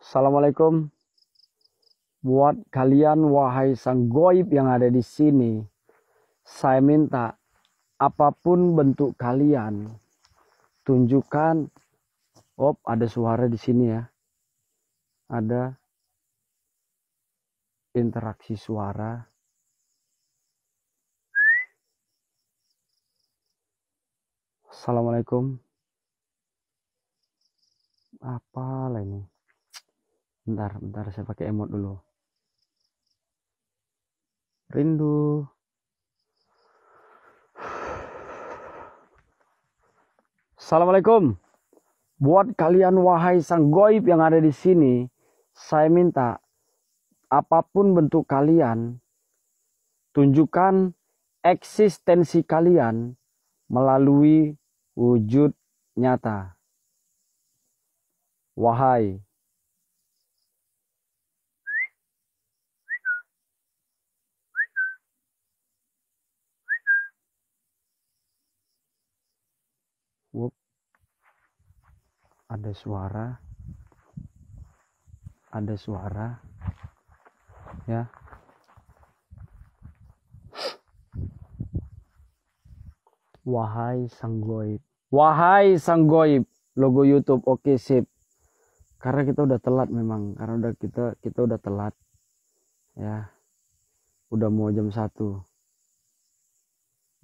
Assalamualaikum buat kalian wahai sang goib yang ada di sini. Saya minta apapun bentuk kalian, tunjukkan. Ada suara di sini ya. Ada interaksi suara. Assalamualaikum. Apalah ini? Bentar saya pakai emot dulu. Rindu. Assalamualaikum. Buat kalian wahai sang goib yang ada di sini, saya minta apapun bentuk kalian, tunjukkan eksistensi kalian melalui wujud nyata. Wahai ada suara ya. Wahai sang goib, logo YouTube. Oke, sip. Karena kita udah telat memang, karena kita udah telat ya. Udah mau jam 1.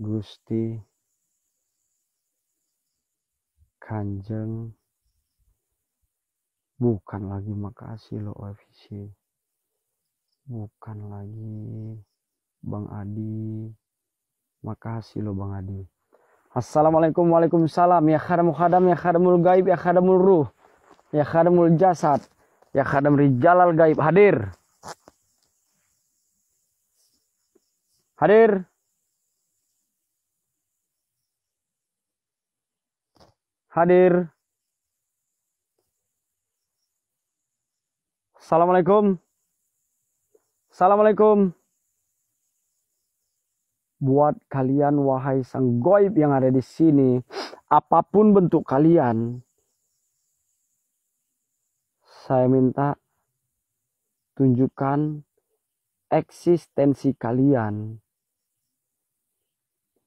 Gusti Kanjeng, bukan lagi makasih lo OFC, bukan lagi Bang Adi, makasih lo Bang Adi. Assalamualaikum, waalaikumsalam. Ya khadamul khadam, ya khadamul gaib, ya khadamul ruh, ya khadamul jasad, ya khadam rijalal gaib. Hadir. Assalamualaikum. Buat kalian wahai sang goib yang ada di sini, apapun bentuk kalian, saya minta tunjukkan eksistensi kalian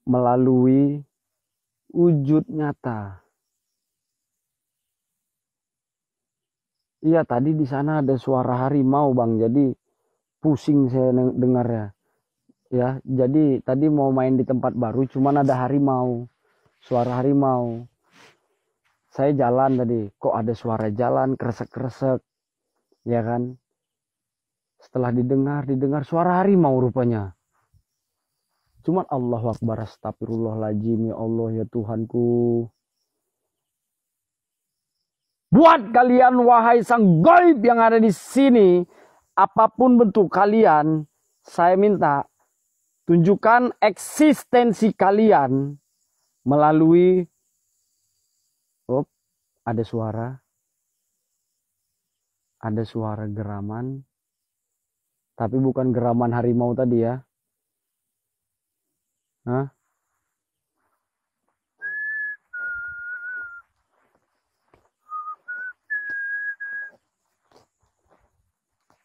melalui wujud nyata. Iya, tadi di sana ada suara harimau, Bang. Jadi pusing saya dengarnya. Ya, jadi tadi mau main di tempat baru, cuman ada harimau, suara harimau. Saya jalan tadi, kok ada suara jalan kresek-kresek, ya kan? Setelah didengar suara harimau rupanya. Cuman Allahu Akbar, astagfirullahaladzim, ya Allah, ya Tuhanku. Buat kalian wahai sang goib yang ada di sini, apapun bentuk kalian, saya minta tunjukkan eksistensi kalian melalui ada suara geraman, tapi bukan geraman harimau tadi ya.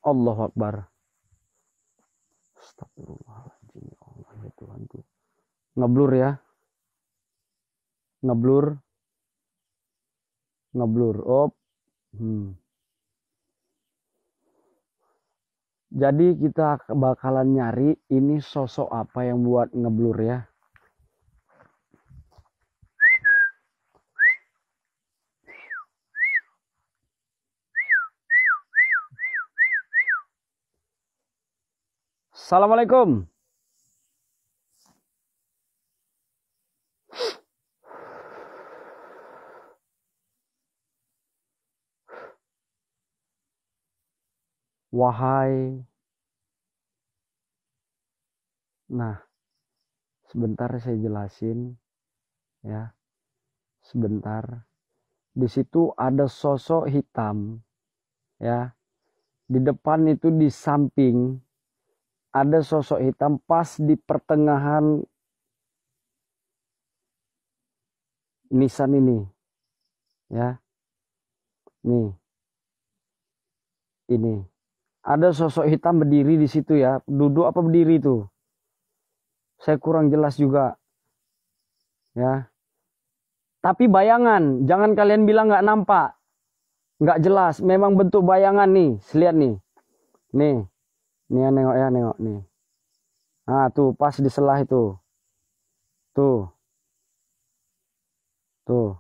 Allahu Akbar. Astagfirullahaladzim, ya Allah, ya Tuhanku. Ngeblur ya. Ngeblur. Jadi kita bakalan nyari ini sosok apa yang buat ngeblur ya. Assalamualaikum. Wahai. Nah, sebentar saya jelasin ya. Sebentar. Di situ ada sosok hitam ya. Di depan itu di samping ada sosok hitam pas di pertengahan nisan ini ya. Nih. Ini ada sosok hitam berdiri di situ ya. Duduk apa berdiri itu? Saya kurang jelas juga ya. Tapi bayangan, jangan kalian bilang nggak nampak, nggak jelas. Memang bentuk bayangan nih. Lihat nih, nih, nih ya, nengok ya, nengok nih. Nah tuh pas di selah itu, tuh, tuh,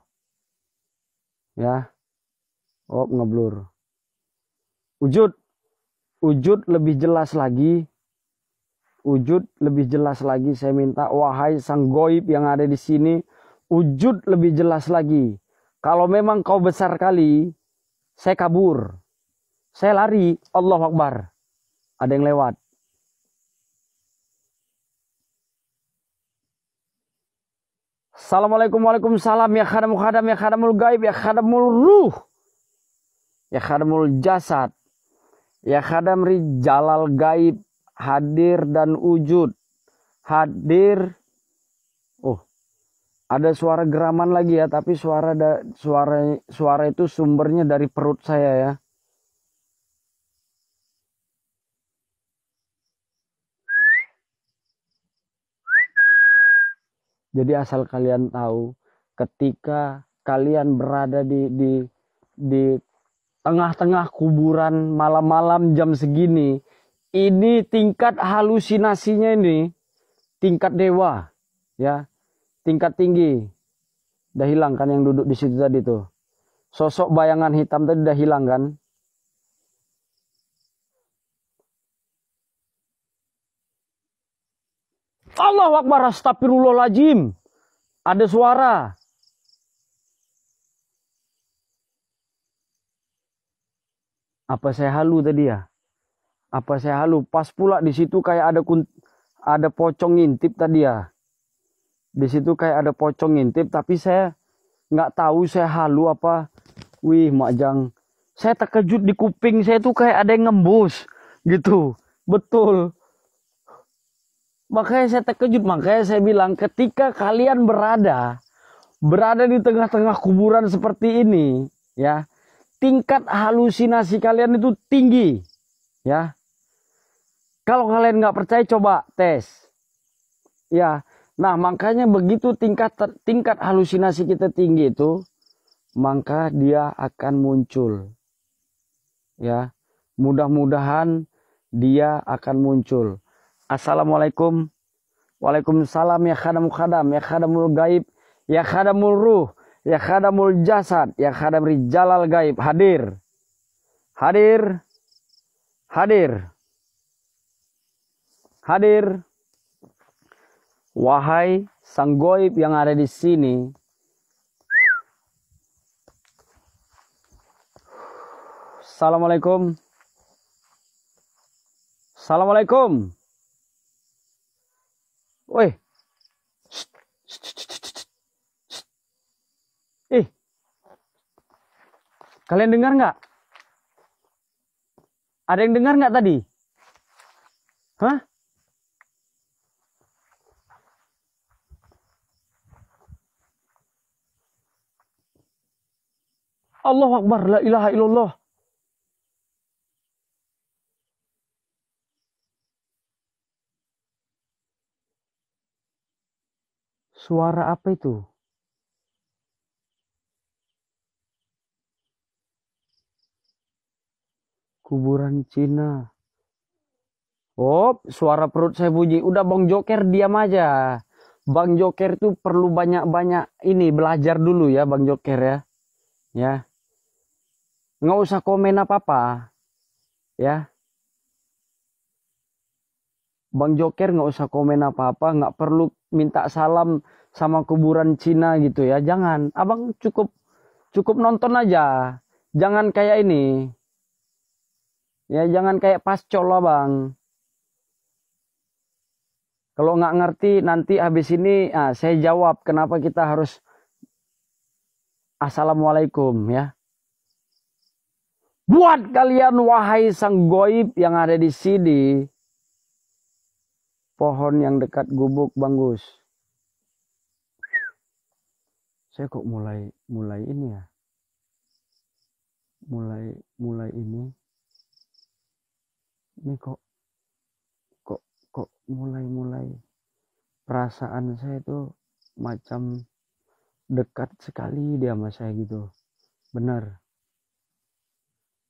ya. Oh ngeblur. Wujud, wujud lebih jelas lagi. Wujud lebih jelas lagi. Saya minta wahai sang goib yang ada di sini, wujud lebih jelas lagi. Kalau memang kau besar kali, saya kabur. Saya lari. Allahu Akbar. Ada yang lewat. Assalamualaikum, waalaikumsalam. Ya khadamul khadam, ya khadamul gaib, ya khadamul ruh, ya khadamul jasad, ya khadam rijalal gaib. Hadir dan wujud. Hadir. Oh, ada suara geraman lagi ya, tapi suara itu sumbernya dari perut saya ya. Jadi asal kalian tahu, ketika kalian berada di tengah-tengah kuburan malam-malam jam segini, ini tingkat halusinasinya ini tingkat dewa, ya, tingkat tinggi. Udah hilang kan yang duduk di situ tadi tuh. Sosok bayangan hitam tadi udah hilang kan? Allahu Akbar, astagfirullahaladzim. Ada suara. Apa saya halu tadi ya? Apa saya halu? Pas pula di situ kayak ada pocong ngintip tadi ya. Di situ kayak ada pocong ngintip, tapi saya nggak tahu saya halu apa. Wih, Makjang. Saya terkejut di kuping saya tuh kayak ada yang ngembus gitu. Betul. Makanya saya terkejut, makanya saya bilang ketika kalian berada di tengah-tengah kuburan seperti ini, ya, tingkat halusinasi kalian itu tinggi, ya. Kalau kalian nggak percaya, coba tes, ya. Nah, makanya begitu tingkat halusinasi kita tinggi itu, maka dia akan muncul, ya. Mudah-mudahan dia akan muncul. Assalamualaikum. Waalaikumsalam ya khadamul khadam, ya khadamul gaib, ya khadamul ruh, ya khadamul jasad, ya khadam rijalal gaib. Hadir. Hadir. Hadir. Hadir. Wahai sang gaib yang ada di sini. Assalamualaikum. Assalamualaikum. Woi. Kalian dengar nggak? Ada yang dengar nggak tadi? Hah? Allahu Akbar, la ilaha illallah. Suara apa itu? Kuburan Cina. Oh, suara perut saya bunyi. Udah Bang Joker diam aja. Bang Joker itu perlu banyak-banyak ini belajar dulu ya Bang Joker ya. Ya. Nggak usah komen apa-apa. Ya. Bang Joker nggak usah komen apa-apa. Nggak perlu minta salam sama kuburan Cina gitu ya. Jangan. Abang cukup cukup nonton aja. Jangan kayak ini. Ya, jangan kayak pascol abang. Kalau nggak ngerti nanti habis ini saya jawab kenapa kita harus assalamualaikum ya. Buat kalian wahai sang goib yang ada di sini, pohon yang dekat gubuk Bang Gus. Saya kok mulai ini ya. Mulai ini. Ini kok kok mulai perasaan saya tuh macam dekat sekali dia sama saya gitu. Bener.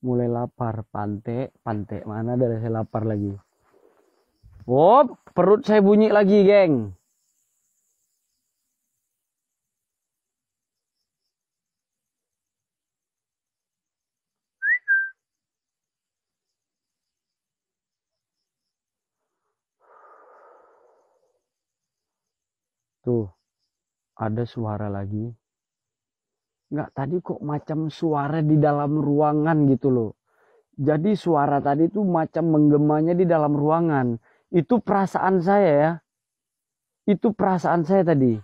Mulai lapar. Pantai mana dari saya lapar lagi. Oh, perut saya bunyi lagi, geng. Tuh, ada suara lagi. Nggak, tadi kok macam suara di dalam ruangan gitu loh. Jadi suara tadi tuh macam menggemanya di dalam ruangan. Itu perasaan saya ya. Itu perasaan saya tadi.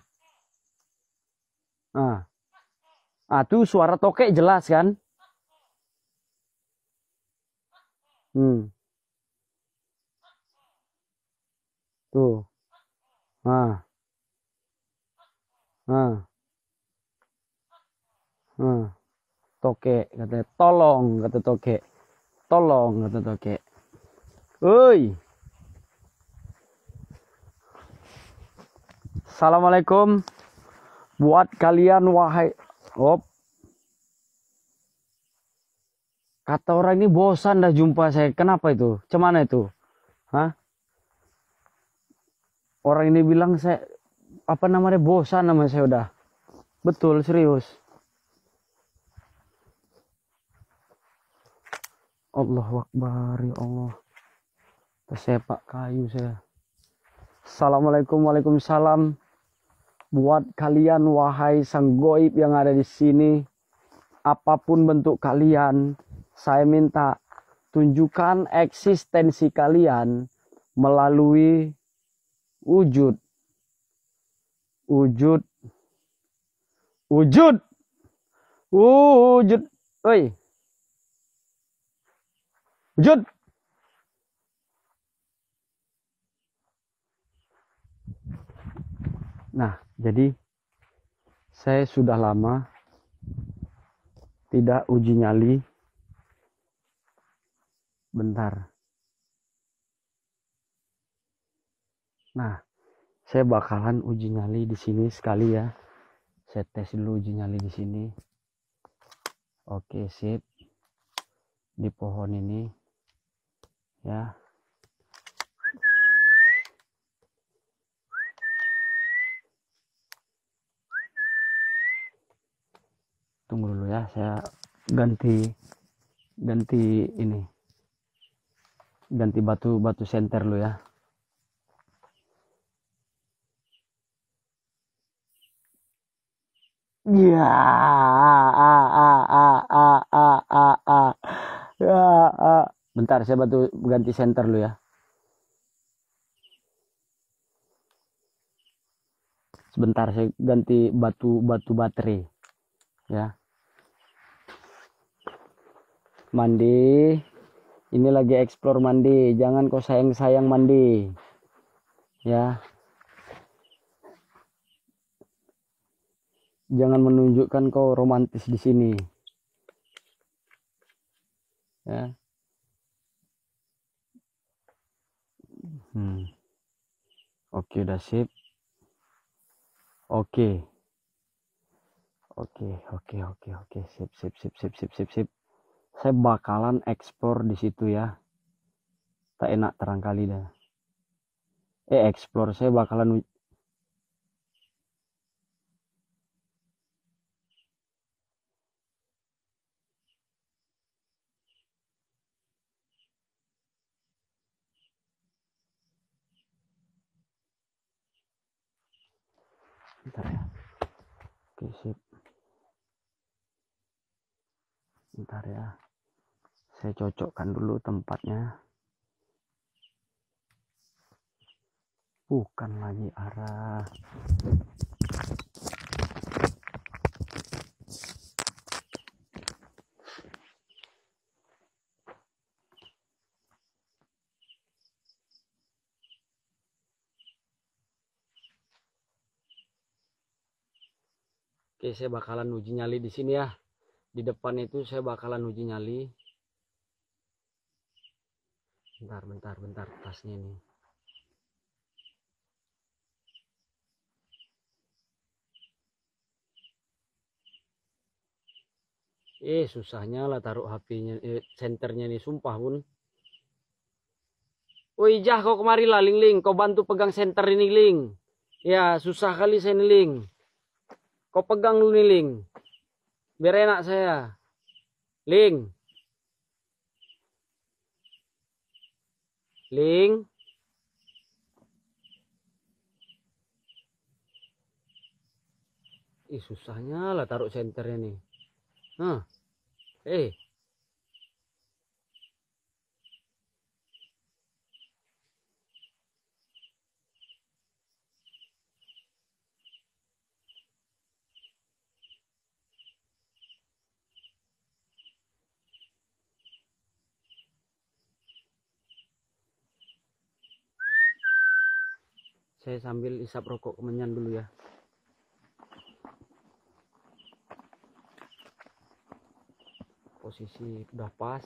Nah, tuh suara tokek jelas kan? Hmm, tuh. Nah, nah, nah. Tokek katanya, tolong kata tokek. Tolong kata tokek. Oi, assalamualaikum buat kalian wahai. Op, kata orang ini bosan dah jumpa saya. Kenapa itu? Cemana itu? Hah? Orang ini bilang saya apa namanya bosan nama saya udah. Betul, serius. Allahu Akbar, ya Allah. Tersepak kayu saya. Assalamualaikum, waalaikumsalam. Buat kalian wahai sang goib yang ada di sini, apapun bentuk kalian, saya minta tunjukkan eksistensi kalian melalui wujud, wujud, wujud, wujud, oi, wujud. Nah, jadi saya sudah lama tidak uji nyali. Bentar. Nah, saya bakalan uji nyali di sini sekali ya. Saya tes dulu uji nyali di sini. Oke, sip. Di pohon ini ya. Tunggu dulu ya, saya ganti ini. Ganti batu senter dulu ya. Ya, bentar saya ganti senter dulu ya. Sebentar saya ganti batu baterai ya. Mandi. Ini lagi explore mandi. Jangan kau sayang mandi. Ya. Jangan menunjukkan kau romantis di sini. Ya. Oke, udah sip. Oke. Sip. Saya bakalan explore di situ ya. Tak enak terang kali dah. Explore saya bakalan. Bentar ya. Oke, sip. Bentar ya. Saya cocokkan dulu tempatnya. Bukan lagi arah. Oke, saya bakalan uji nyali di sini ya. Di depan itu saya bakalan uji nyali. Bentar tasnya nih. Susahnya lah taruh HP-nya, senternya nih, sumpah Bun. Woi Jah, kau kemari lah Ling Ling, kau bantu pegang senter ini Ling. Ya susah kali saya nih Ling. Kau pegang dulu nih Ling, biar enak saya. Ling. Ling. Susahnya lah taruh senternya nih. Nah, saya sambil isap rokok kemenyan dulu ya. Posisi udah pas,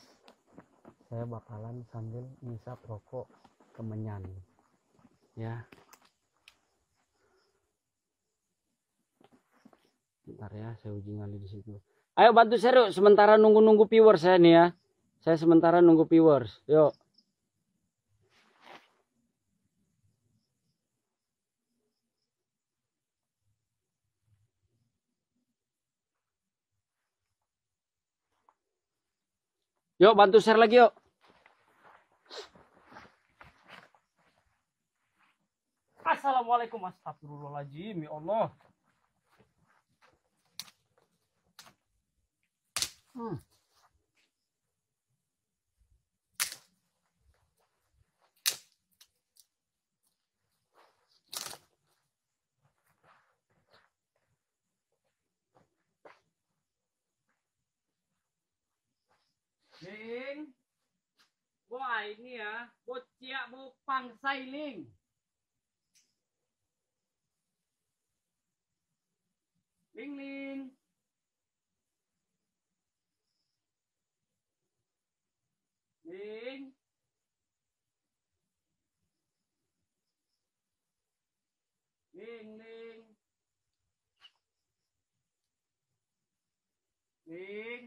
saya bakalan sambil ngisap rokok kemenyan ya. Bentar ya, saya uji nyali di situ. Ayo bantu saya yuk, sementara nunggu viewers saya nih ya. Saya sementara nunggu viewers. Yuk. Yuk bantu share lagi yuk. Assalamualaikum, astagfirullahaladzim, ya Allah. Ling, wah ini ya, bociak mau pangsai Ling. Ling Ling. Ling. Ling Ling. Ling.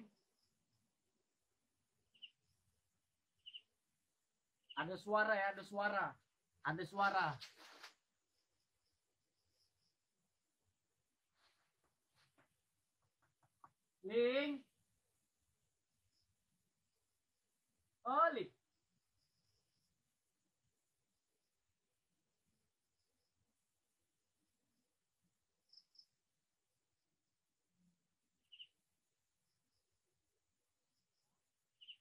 Ada suara ya, ada suara. Ada suara. Ling. Oli.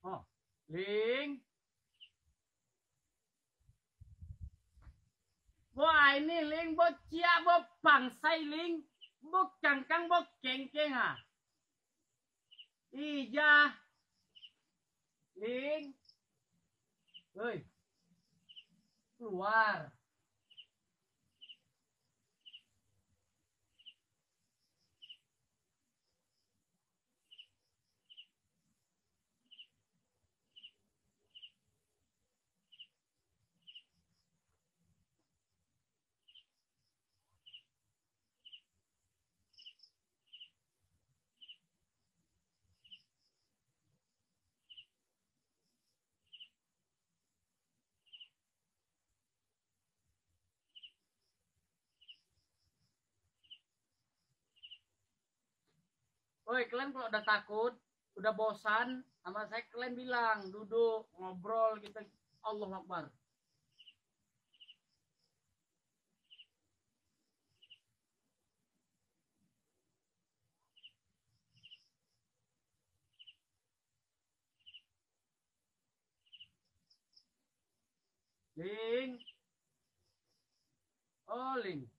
Oh, Ling. Wah ini Ling, bociak bo pangsai Ling. Bo kangkang bo kengkeng ah. Ija. Ling. Woi. Keluar. Woi, kalian kalau udah takut, udah bosan sama saya, kalian bilang, duduk, ngobrol gitu. Allah Akbar. Ling. Oh, Ling.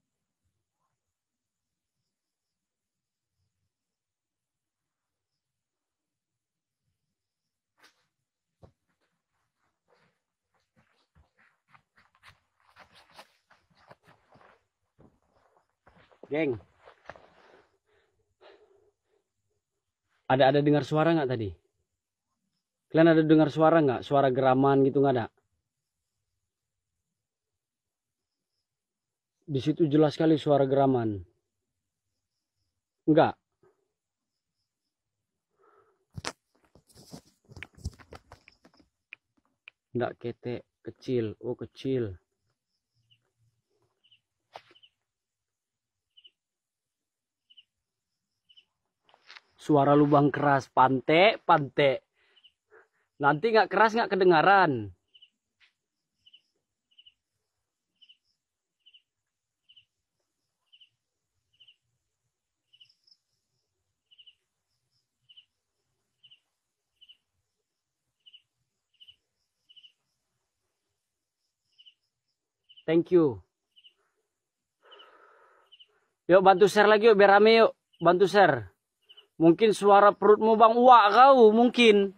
Geng. Ada dengar suara nggak tadi? Kalian ada dengar suara nggak? Suara geraman gitu nggak ada? Di situ jelas sekali suara geraman. Enggak. Enggak ketek, kecil. Oh, kecil. Suara lubang keras, pantek. Nanti nggak keras nggak kedengaran. Thank you. Yuk bantu share lagi yuk biar rame yuk. Bantu share. Mungkin suara perutmu bang uak kau mungkin.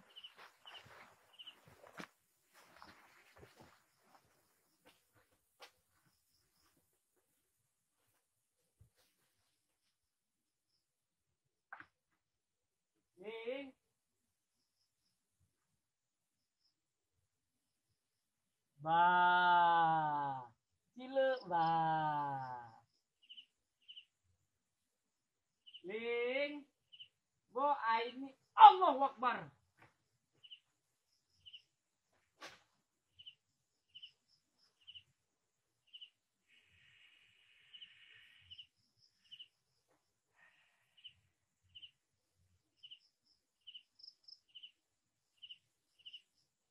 Bah, cile bah. Ling, bo ini Allahu Akbar.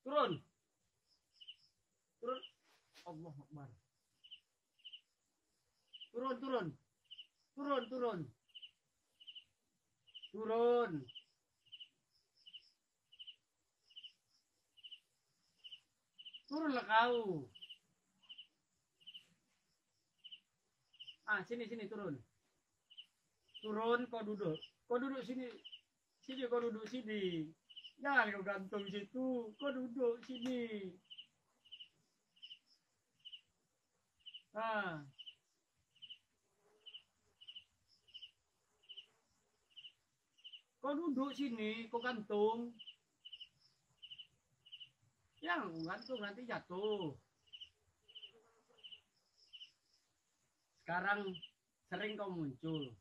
Turun. Turun. Allahu Akbar. Turun. Turun. Turunlah kau. Ah, sini turun. Turun kau duduk. Kau duduk sini. Sini kau duduk sini. Jangan kau gantung situ. Kau duduk sini. Ah. Kau duduk sini, kau gantung. Yang gantung nanti jatuh. Sekarang sering kau muncul.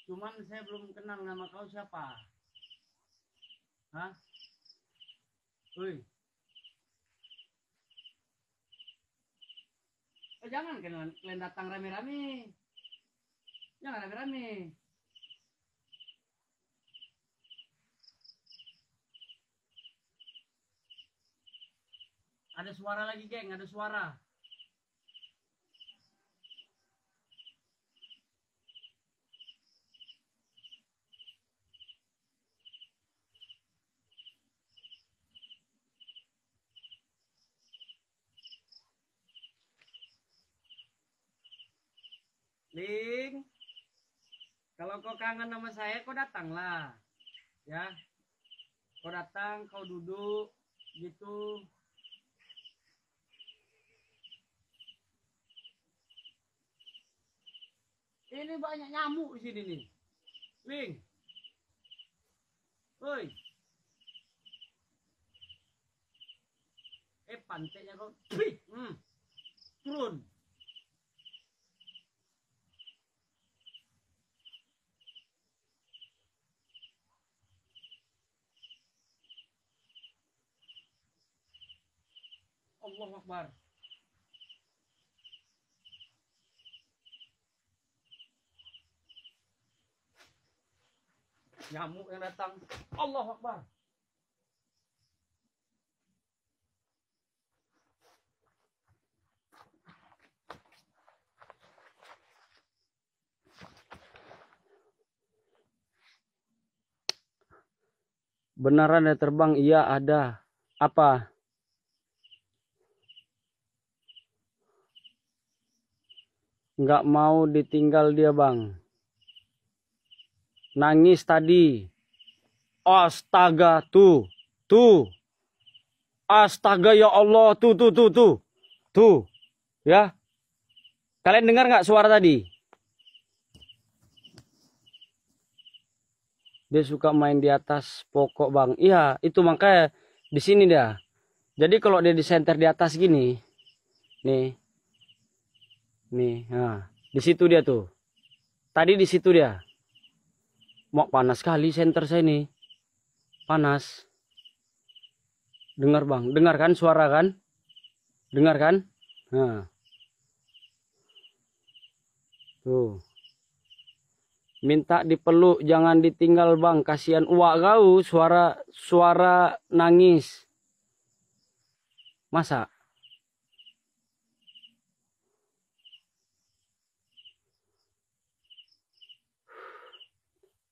Cuman saya belum kenal nama kau siapa. Hah? Woi. Jangan kalian datang rame-rame. Jangan rame-rame. Ada suara lagi, geng. Ada suara. Ling, kalau kau kangen sama saya, kau datanglah. Ya. Kau datang, kau duduk. Gitu. Ini banyak nyamuk di sini nih. Ling. Woi. Panteknya kau. Turun. Allahu Akbar. Nyamuk yang datang. Allahu Akbar. Beneran ada terbang? Iya ada. Apa? Nggak mau ditinggal dia bang. Nangis tadi. Astaga tuh. Astaga ya Allah tuh. Tuh. Ya. Kalian dengar nggak suara tadi? Dia suka main di atas pokok bang. Iya itu makanya di sini dah. Jadi kalau dia disenter di atas gini, nih, nah, Di situ dia tuh. Tadi di situ dia. Mau panas sekali senter saya ini. Panas. Dengar bang. Dengar kan suara kan? Dengar kan? Nah. Tuh. Minta dipeluk, jangan ditinggal bang. Kasihan uak kau, suara nangis. Masa?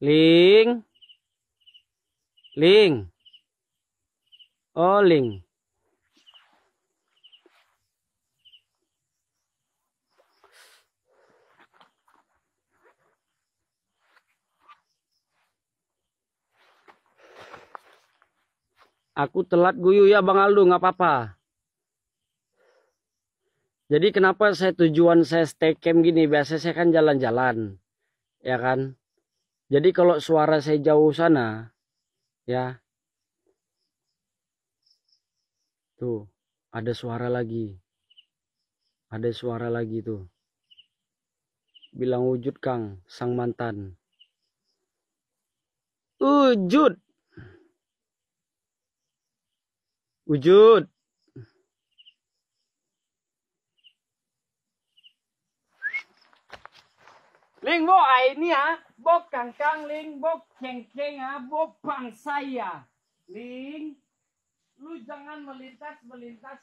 Ling. Ling. Oh, Ling. Aku telat guyu ya Bang Aldo, nggak apa-apa. Jadi kenapa tujuan saya stay camp gini? Biasa saya kan jalan-jalan, ya kan? Jadi kalau suara saya jauh sana, ya, tuh ada suara lagi, tuh. Bilang wujud Kang, sang mantan. Wujud, wujud. Ling bo ini ya, bo kangkang ling, bo kengkeng ya, bo bangsa ya. Ling, lu jangan melintas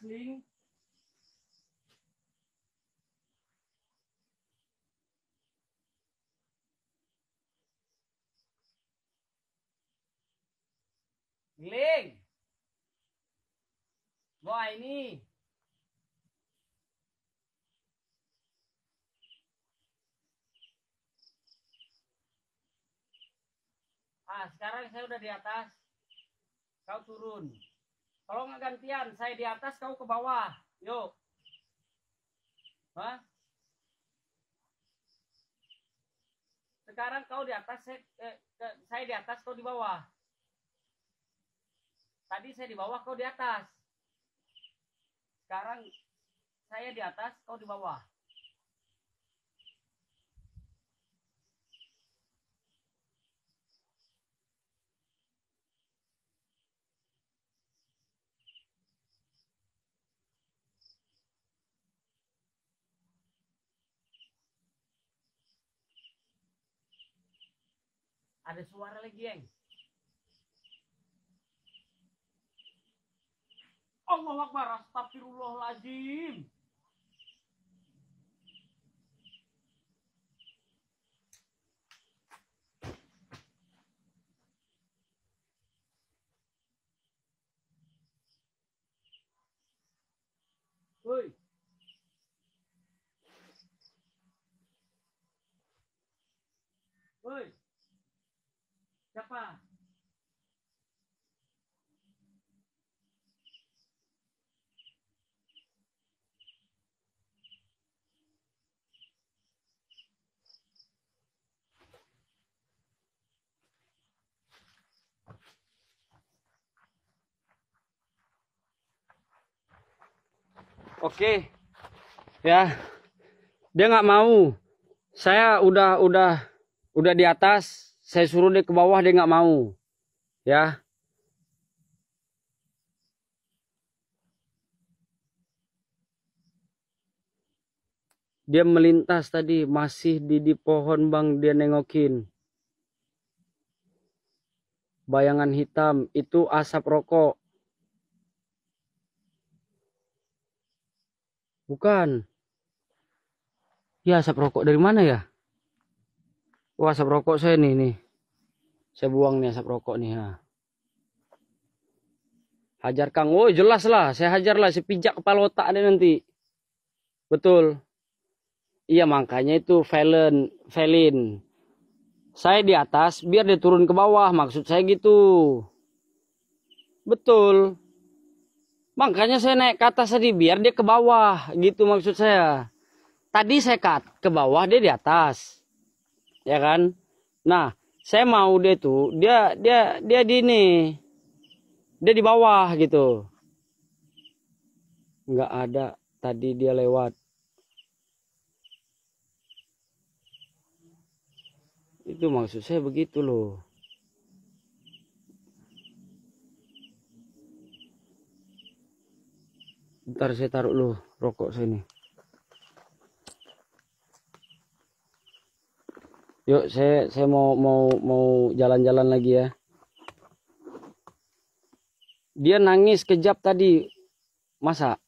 ling. Ling, bo ini. Ah, sekarang saya udah di atas, kau turun. Kalau nggak gantian, saya di atas, kau ke bawah. Yuk. Hah? Sekarang kau di atas, saya di atas, kau di bawah. Tadi saya di bawah, kau di atas. Sekarang saya di atas, kau di bawah. Ada suara lagi, Yang. Allahu Akbar, astagfirullahaladzim. Woi. Woi. Siapa? Oke. Ya. Dia nggak mau. Saya udah di atas, saya suruh dia ke bawah, dia nggak mau. Ya. Dia melintas tadi, masih di pohon bang, dia nengokin. Bayangan hitam, itu asap rokok. Bukan. Ya asap rokok dari mana ya? Wah asap rokok saya nih. Saya buang nih asap rokok nih. Ya. Hajar Kang, oh jelas lah, saya hajar lah, saya pijak kepala otak deh nanti. Betul. Iya makanya itu Felin. Saya di atas biar dia turun ke bawah, maksud saya gitu. Betul. Makanya saya naik ke atas tadi biar dia ke bawah, gitu maksud saya. Tadi saya ke bawah, dia di atas. Ya kan? Nah, saya mau dia tuh, dia di ini. Dia di bawah gitu. Nggak ada, tadi dia lewat. Itu maksud saya begitu loh. Bentar saya taruh dulu rokok saya ini. Yuk, saya mau jalan-jalan lagi ya. Dia nangis kejap tadi. Masa?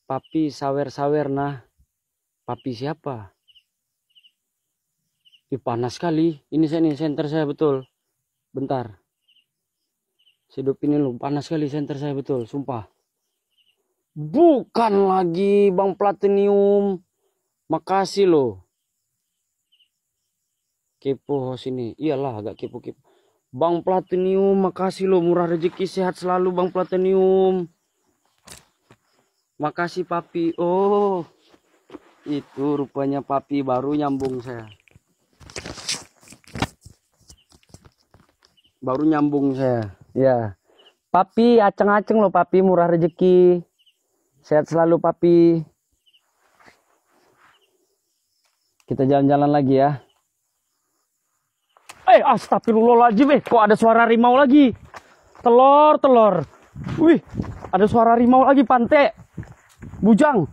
Papi sawer-sawer nah. Papi siapa? Panas sekali. Ini saya nih, senter saya betul. Bentar. Hidup ini loh, panas sekali senter saya betul, sumpah. Bukan lagi Bang Platinum. Makasih loh. Kepo sini. Iyalah agak kepo-kepo. Bang Platinum, makasih loh, murah rezeki, sehat selalu Bang Platinum. Makasih Papi. Oh, itu rupanya Papi baru nyambung saya. Baru nyambung saya. Ya. Papi aceng-aceng loh Papi, murah rezeki. Sehat selalu Papi. Kita jalan-jalan lagi ya. Astagfirullahaladzim, kok ada suara harimau lagi? Telur. Wih, ada suara harimau lagi, Pante. Bujang.